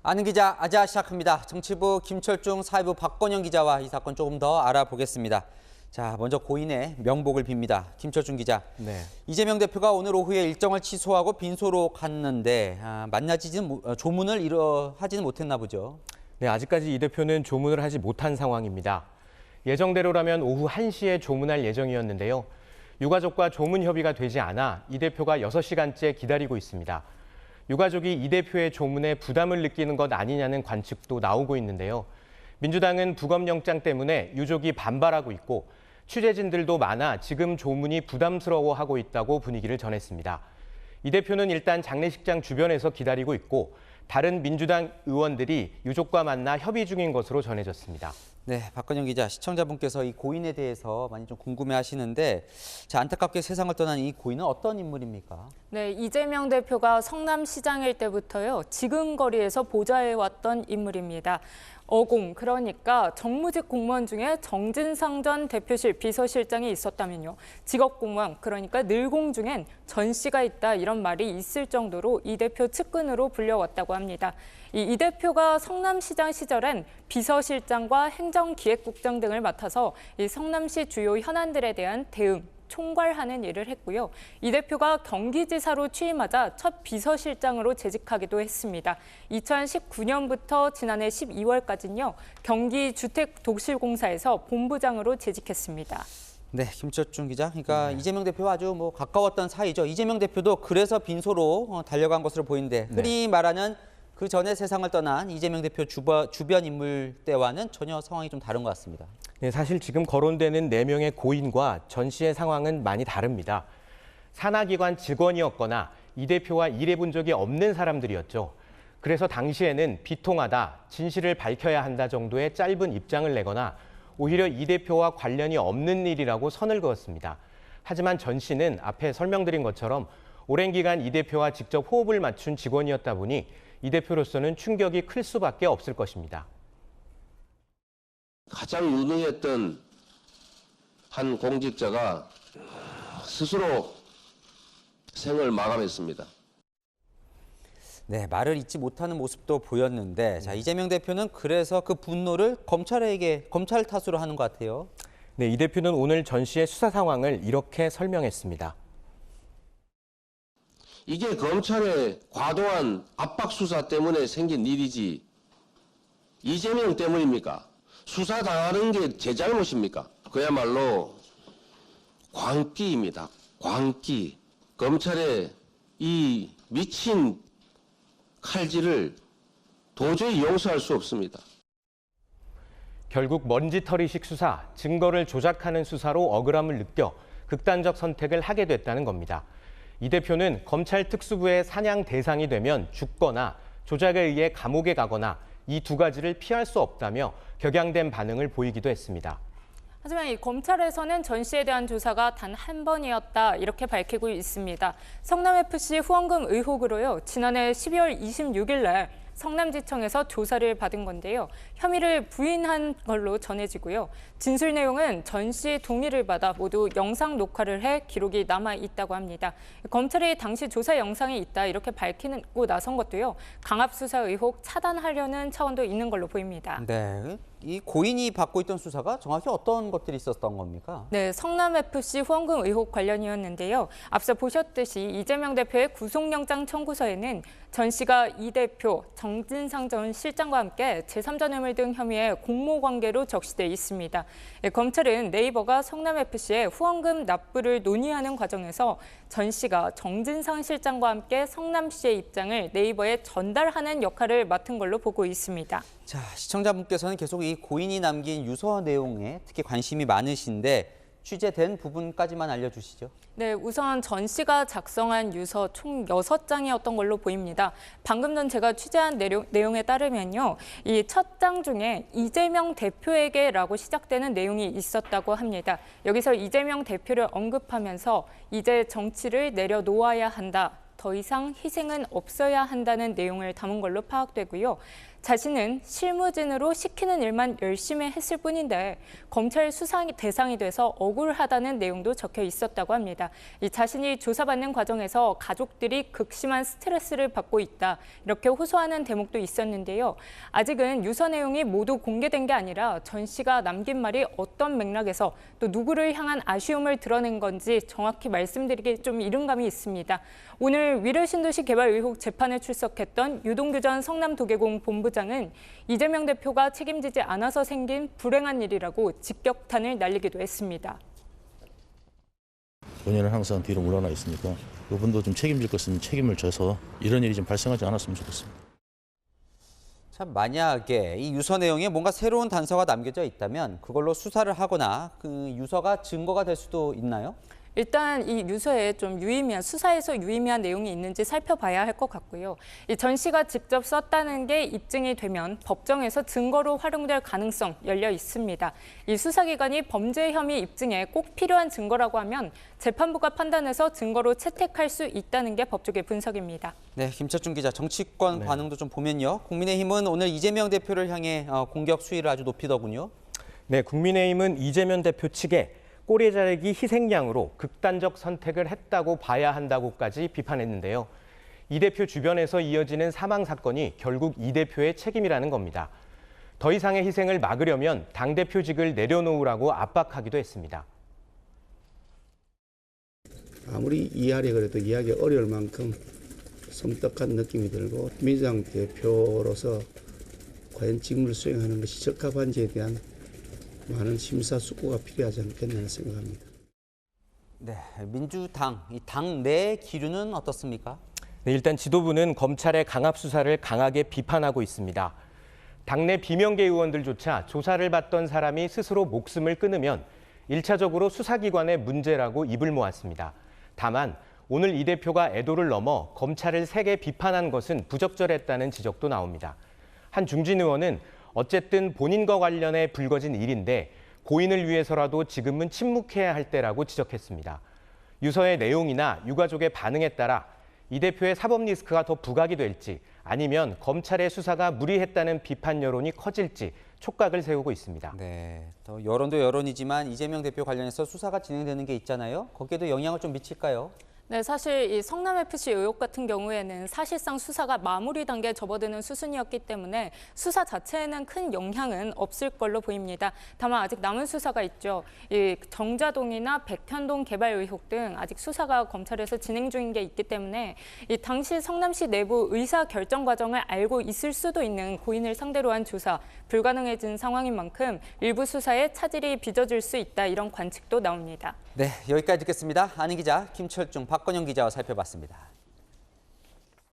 아는 기자 아자 시작합니다. 정치부 김철중, 사회부 박건영 기자와 이 사건 조금 더 알아보겠습니다. 자, 먼저 고인의 명복을 빕니다. 김철중 기자. 네. 이재명 대표가 오늘 오후에 일정을 취소하고 빈소로 갔는데 조문을 하지는 못했나 보죠. 네, 아직까지 이 대표는 조문을 하지 못한 상황입니다. 예정대로라면 오후 1시에 조문할 예정이었는데요. 유가족과 조문 협의가 되지 않아 이 대표가 6시간째 기다리고 있습니다. 유가족이 이 대표의 조문에 부담을 느끼는 것 아니냐는 관측도 나오고 있는데요. 민주당은 부검영장 때문에 유족이 반발하고 있고 취재진들도 많아 지금 조문이 부담스러워하고 있다고 분위기를 전했습니다. 이 대표는 일단 장례식장 주변에서 기다리고 있고 다른 민주당 의원들이 유족과 만나 협의 중인 것으로 전해졌습니다. 네, 박건영 기자, 시청자분께서 이 고인에 대해서 많이 좀 궁금해하시는데, 자, 안타깝게 세상을 떠난 이 고인은 어떤 인물입니까? 네, 이재명 대표가 성남시장일 때부터요, 지금 거리에서 보좌해왔던 인물입니다. 그러니까 정무직 공무원 중에 정진상 전 대표실 비서실장이 있었다면요. 직업 공무원, 그러니까 늘공 중엔 전 씨가 있다 이런 말이 있을 정도로 이 대표 측근으로 불려왔다고 합니다. 이 대표가 성남시장 시절엔 비서실장과 행정기획국장 등을 맡아서 이 성남시 주요 현안들에 대한 대응, 총괄하는 일을 했고요. 이 대표가 경기지사로 취임하자 첫 비서실장으로 재직하기도 했습니다. 2019년부터 지난해 12월까지는요. 경기주택독실공사에서 본부장으로 재직했습니다. 네, 김철중 기자. 그러니까 이재명 대표와 아주 가까웠던 사이죠. 이재명 대표도 그래서 빈소로 달려간 것으로 보이는데 흔히 말하는 그 전에 세상을 떠난 이재명 대표 주변 인물 때와는 전혀 상황이 좀 다른 것 같습니다. 네, 사실 지금 거론되는 4명의 고인과 전 씨의 상황은 많이 다릅니다. 산하기관 직원이었거나 이 대표와 일해본 적이 없는 사람들이었죠. 그래서 당시에는 비통하다, 진실을 밝혀야 한다 정도의 짧은 입장을 내거나 오히려 이 대표와 관련이 없는 일이라고 선을 그었습니다. 하지만 전 씨는 앞에 설명드린 것처럼 오랜 기간 이 대표와 직접 호흡을 맞춘 직원이었다 보니 이 대표로서는 충격이 클 수밖에 없을 것입니다. 가장 유능했던 한 공직자가 스스로 생을 마감했습니다. 네, 말을 잇지 못하는 모습도 보였는데, 자, 이재명 대표는 그래서 그 분노를 검찰 탓으로 하는 것 같아요. 네, 이 대표는 오늘 전 씨의 수사 상황을 이렇게 설명했습니다. 이게 검찰의 과도한 압박 수사 때문에 생긴 일이지 이재명 때문입니까? 수사당하는 게 제 잘못입니까? 그야말로 광기입니다. 광기. 검찰의 이 미친 칼질을 도저히 용서할 수 없습니다. 결국 먼지털이식 수사, 증거를 조작하는 수사로 억울함을 느껴 극단적 선택을 하게 됐다는 겁니다. 이 대표는 검찰 특수부의 사냥 대상이 되면 죽거나 조작에 의해 감옥에 가거나 이 두 가지를 피할 수 없다며 격양된 반응을 보이기도 했습니다. 하지만 이 검찰에서는 전 씨에 대한 조사가 단 한 번이었다 이렇게 밝히고 있습니다. 성남FC 후원금 의혹으로요. 지난해 12월 26일 날 성남지청에서 조사를 받은 건데요. 혐의를 부인한 걸로 전해지고요. 진술 내용은 전 씨 동의를 받아 모두 영상 녹화를 해 기록이 남아 있다고 합니다. 검찰이 당시 조사 영상이 있다 이렇게 밝히고 나선 것도요. 강압수사 의혹 차단하려는 차원도 있는 걸로 보입니다. 네, 이 고인이 받고 있던 수사가 정확히 어떤 것들이 있었던 겁니까? 네, 성남FC 후원금 의혹 관련이었는데요. 앞서 보셨듯이 이재명 대표의 구속영장 청구서에는 전 씨가 이 대표, 정진상 전 실장과 함께 제3자 뇌물 등 혐의의 공모관계로 적시돼 있습니다. 검찰은 네이버가 성남FC의 후원금 납부를 논의하는 과정에서 전 씨가 정진상 실장과 함께 성남시의 입장을 네이버에 전달하는 역할을 맡은 걸로 보고 있습니다. 자, 시청자분께서는 계속 이 고인이 남긴 유서 내용에 특히 관심이 많으신데 취재된 부분까지만 알려주시죠. 네, 우선 전 씨가 작성한 유서 총 6장이었던 걸로 보입니다. 방금 전 제가 취재한 내용에 따르면요. 이 첫 장 중에 이재명 대표에게라고 시작되는 내용이 있었다고 합니다. 여기서 이재명 대표를 언급하면서 이제 정치를 내려놓아야 한다. 더 이상 희생은 없어야 한다는 내용을 담은 걸로 파악되고요. 자신은 실무진으로 시키는 일만 열심히 했을 뿐인데 검찰 수사 대상이 돼서 억울하다는 내용도 적혀 있었다고 합니다. 이 자신이 조사받는 과정에서 가족들이 극심한 스트레스를 받고 있다, 이렇게 호소하는 대목도 있었는데요. 아직은 유서 내용이 모두 공개된 게 아니라 전 씨가 남긴 말이 어떤 맥락에서 또 누구를 향한 아쉬움을 드러낸 건지 정확히 말씀드리기 좀 이른 감이 있습니다. 오늘 위례 신도시 개발 의혹 재판에 출석했던 유동규 전 성남도계공 본부장은 이재명 대표가 책임지지 않아서 생긴 불행한 일이라고 직격탄을 날리기도 했습니다. 본인은 항상 뒤로 물러나 있으니까 이분도 좀 책임질 것은 책임을 져서 이런 일이 좀 발생하지 않았으면 좋겠습니다. 참 만약에 이 유서 내용에 뭔가 새로운 단서가 남겨져 있다면 그걸로 수사를 하거나 그 유서가 증거가 될 수도 있나요? 일단 이 유서에 좀 유의미한, 수사에서 유의미한 내용이 있는지 살펴봐야 할 것 같고요. 이 전 씨가 직접 썼다는 게 입증이 되면 법정에서 증거로 활용될 가능성 열려 있습니다. 이 수사기관이 범죄 혐의 입증에 꼭 필요한 증거라고 하면 재판부가 판단해서 증거로 채택할 수 있다는 게 법조계 분석입니다. 네, 김철중 기자, 정치권 반응도 좀 보면요. 국민의힘은 오늘 이재명 대표를 향해 공격 수위를 아주 높이더군요. 네, 국민의힘은 이재명 대표 측에 꼬리 자르기 희생양으로 극단적 선택을 했다고 봐야 한다고까지 비판했는데요. 이 대표 주변에서 이어지는 사망 사건이 결국 이 대표의 책임이라는 겁니다. 더 이상의 희생을 막으려면 당대표직을 내려놓으라고 압박하기도 했습니다. 아무리 이해하려 그래도 이해하기 어려울 만큼 섬뜩한 느낌이 들고 민주당 대표로서 과연 직무를 수행하는 것이 적합한지에 대한 많은 심사숙고가 필요하지 않겠나 생각합니다. 네, 민주당, 이 당 내 기류는 어떻습니까? 네, 일단 지도부는 검찰의 강압 수사를 강하게 비판하고 있습니다. 당내 비명계 의원들조차 조사를 받던 사람이 스스로 목숨을 끊으면 1차적으로 수사기관의 문제라고 입을 모았습니다. 다만 오늘 이 대표가 애도를 넘어 검찰을 세게 비판한 것은 부적절했다는 지적도 나옵니다. 한 중진 의원은 어쨌든 본인과 관련해 불거진 일인데 고인을 위해서라도 지금은 침묵해야 할 때라고 지적했습니다. 유서의 내용이나 유가족의 반응에 따라 이 대표의 사법 리스크가 더 부각이 될지 아니면 검찰의 수사가 무리했다는 비판 여론이 커질지 촉각을 세우고 있습니다. 네, 또 여론도 여론이지만 이재명 대표 관련해서 수사가 진행되는 게 있잖아요. 거기에도 영향을 좀 미칠까요? 네, 사실 이 성남FC 의혹 같은 경우에는 사실상 수사가 마무리 단계에 접어드는 수순이었기 때문에 수사 자체에는 큰 영향은 없을 걸로 보입니다. 다만 아직 남은 수사가 있죠. 이 정자동이나 백현동 개발 의혹 등 아직 수사가 검찰에서 진행 중인 게 있기 때문에 이 당시 성남시 내부 의사 결정 과정을 알고 있을 수도 있는 고인을 상대로 한 조사 불가능해진 상황인 만큼 일부 수사에 차질이 빚어질 수 있다, 이런 관측도 나옵니다. 네, 여기까지 듣겠습니다. 아는 기자 김철중, 박건영 기자와 살펴봤습니다.